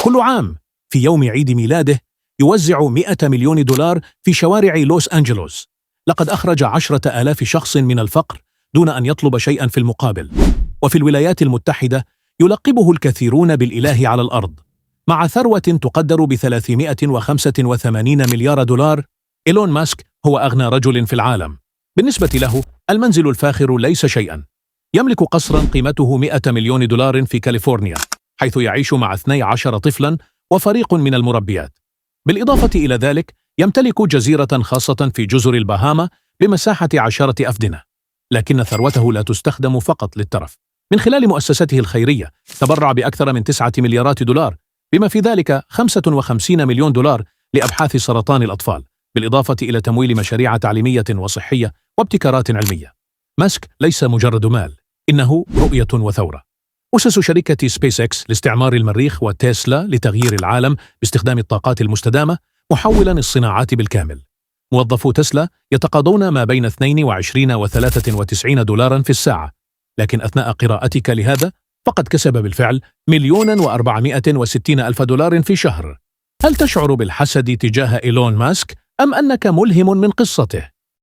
كل عام في يوم عيد ميلاده يوزع 100 مليون دولار في شوارع لوس أنجلوس. لقد أخرج 10,000 شخص من الفقر دون أن يطلب شيئا في المقابل. وفي الولايات المتحدة يلقبه الكثيرون بالإله على الأرض. مع ثروة تقدر ب385 مليار دولار، إيلون ماسك هو أغنى رجل في العالم. بالنسبة له المنزل الفاخر ليس شيئا. يملك قصرا قيمته 100 مليون دولار في كاليفورنيا، حيث يعيش مع 12 طفلا وفريق من المربيات. بالإضافة إلى ذلك يمتلك جزيرة خاصة في جزر البهاما بمساحة 10 أفدنة. لكن ثروته لا تستخدم فقط للترف. من خلال مؤسسته الخيرية تبرع بأكثر من 9 مليارات دولار، بما في ذلك 55 مليون دولار لأبحاث سرطان الأطفال، بالإضافة إلى تمويل مشاريع تعليمية وصحية وابتكارات علمية. ماسك ليس مجرد مال، إنه رؤية وثورة. أسس شركة سبيس إكس لاستعمار المريخ وتسلا لتغيير العالم باستخدام الطاقات المستدامة، محولا الصناعات بالكامل. موظفو تسلا يتقاضون ما بين 22 و 93 دولارا في الساعة، لكن أثناء قراءتك لهذا فقد كسب بالفعل 1,460,000 دولار في شهر. هل تشعر بالحسد تجاه إيلون ماسك أم أنك ملهم من قصته؟